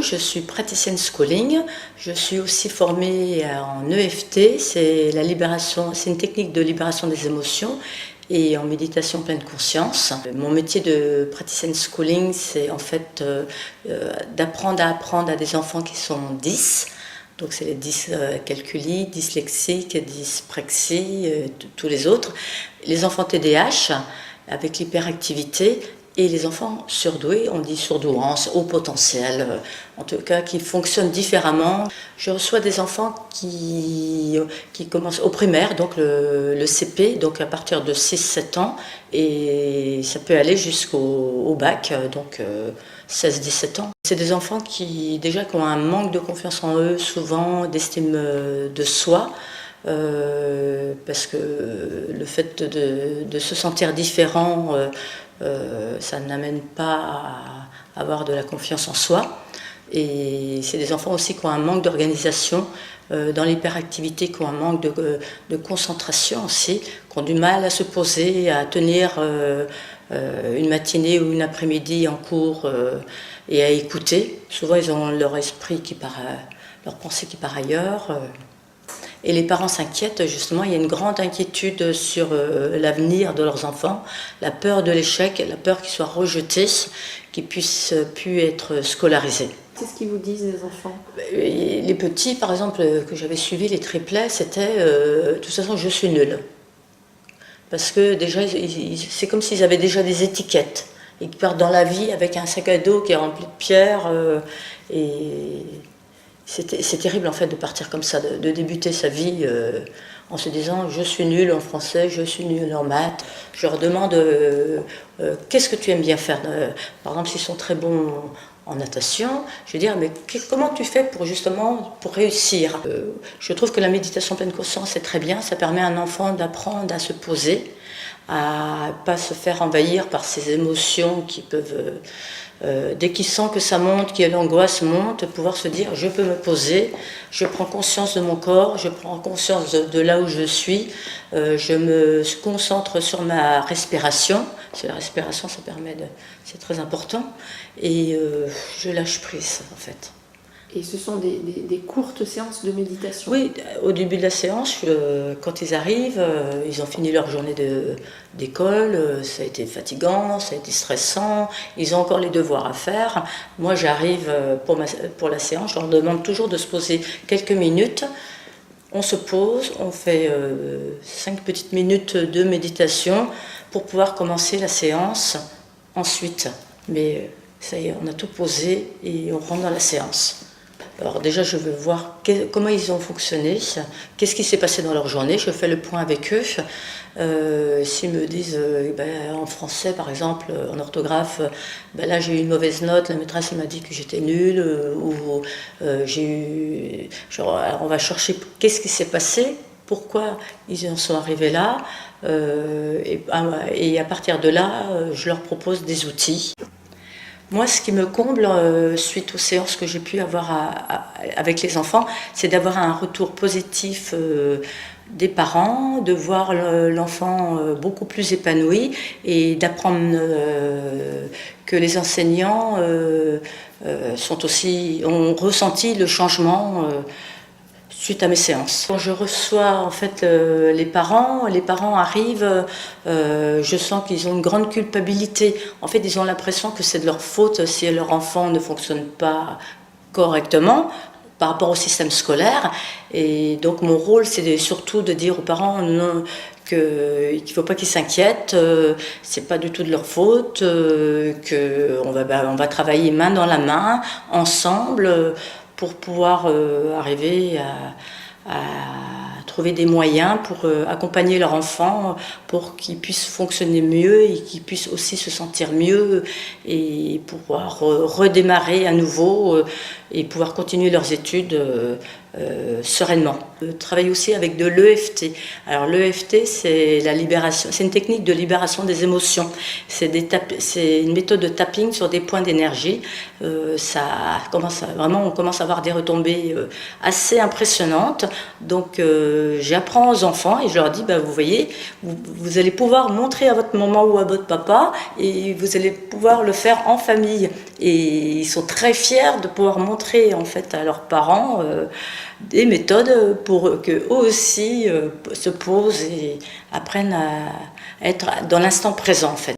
Je suis praticienne schooling, je suis aussi formée en EFT, c'est une technique de libération des émotions et en méditation pleine conscience. Mon métier de praticienne schooling, c'est en fait d'apprendre à apprendre à des enfants qui sont 10. Donc c'est les dyscalculie, dyslexiques, dyspraxie, tous les autres. Les enfants TDAH avec l'hyperactivité. Et les enfants surdoués, on dit surdouance, haut potentiel, en tout cas qui fonctionnent différemment. Je reçois des enfants qui commencent au primaire, donc le CP, donc à partir de 6-7 ans, et ça peut aller jusqu'au bac, donc 16-17 ans. C'est des enfants qui ont un manque de confiance en eux, souvent d'estime de soi. Parce que le fait de se sentir différent, ça n'amène pas à avoir de la confiance en soi. Et c'est des enfants aussi qui ont un manque d'organisation dans l'hyperactivité, qui ont un manque de concentration aussi, qui ont du mal à se poser, à tenir une matinée ou une après-midi en cours et à écouter. Souvent ils ont leur esprit leur pensée qui part ailleurs. Et les parents s'inquiètent, justement, il y a une grande inquiétude sur l'avenir de leurs enfants, la peur de l'échec, la peur qu'ils soient rejetés, qu'ils puissent plus être scolarisés. Qu'est-ce qu'ils vous disent, les enfants? Les petits, par exemple, que j'avais suivis, les triplets, c'était de toute façon, je suis nul. Parce que déjà, c'est comme s'ils avaient déjà des étiquettes. Ils partent dans la vie avec un sac à dos qui est rempli de pierres et... C'est terrible en fait de partir comme ça, de débuter sa vie en se disant je suis nul en français, je suis nul en maths. Je leur demande qu'est-ce que tu aimes bien faire. Par exemple, s'ils sont très bons en natation, je vais dire mais comment tu fais pour réussir. Je trouve que la méditation pleine conscience c'est très bien, ça permet à un enfant d'apprendre à se poser, à pas se faire envahir par ces émotions qui peuvent, dès qu'il sent que ça monte, que l'angoisse monte, pouvoir se dire je peux me poser, je prends conscience de mon corps, je prends conscience de là où je suis, je me concentre sur ma respiration, parce que la respiration c'est très important, et je lâche prise en fait. Et ce sont des courtes séances de méditation? Oui, au début de la séance, quand ils arrivent, ils ont fini leur journée d'école, ça a été fatigant, ça a été stressant, ils ont encore les devoirs à faire. Moi, j'arrive pour la séance, je leur demande toujours de se poser quelques minutes. On se pose, on fait 5 petites minutes de méditation pour pouvoir commencer la séance ensuite. Mais ça y est, on a tout posé et on rentre dans la séance. Alors déjà, je veux voir comment ils ont fonctionné, qu'est-ce qui s'est passé dans leur journée. Je fais le point avec eux. S'ils me disent, en français, par exemple, en orthographe, là j'ai eu une mauvaise note, la maîtresse m'a dit que j'étais nulle, ou alors on va chercher qu'est-ce qui s'est passé, pourquoi ils en sont arrivés là, et à partir de là, je leur propose des outils. Moi, ce qui me comble, suite aux séances que j'ai pu avoir avec les enfants, c'est d'avoir un retour positif des parents, de voir l'enfant beaucoup plus épanoui et d'apprendre que les enseignants ont ressenti le changement suite à mes séances. Quand je reçois en fait les parents arrivent, je sens qu'ils ont une grande culpabilité. En fait, ils ont l'impression que c'est de leur faute si leur enfant ne fonctionne pas correctement par rapport au système scolaire. Et donc mon rôle, c'est surtout de dire aux parents qu'il ne faut pas qu'ils s'inquiètent, c'est pas du tout de leur faute, qu'on va travailler main dans la main, ensemble, pour pouvoir arriver à trouver des moyens pour accompagner leur enfant, pour qu'ils puissent fonctionner mieux et qu'ils puissent aussi se sentir mieux et pouvoir redémarrer à nouveau et pouvoir continuer leurs études sereinement. Je travaille aussi avec de l'EFT. Alors l'EFT, c'est une technique de libération des émotions. C'est une méthode de tapping sur des points d'énergie. On commence à avoir des retombées assez impressionnantes. Donc j'apprends aux enfants et je leur dis, vous voyez, vous allez pouvoir montrer à votre votre maman ou à votre papa et vous allez pouvoir le faire en famille. Et ils sont très fiers de pouvoir montrer en fait à leurs parents des méthodes pour qu'eux aussi se posent et apprennent à être dans l'instant présent en fait.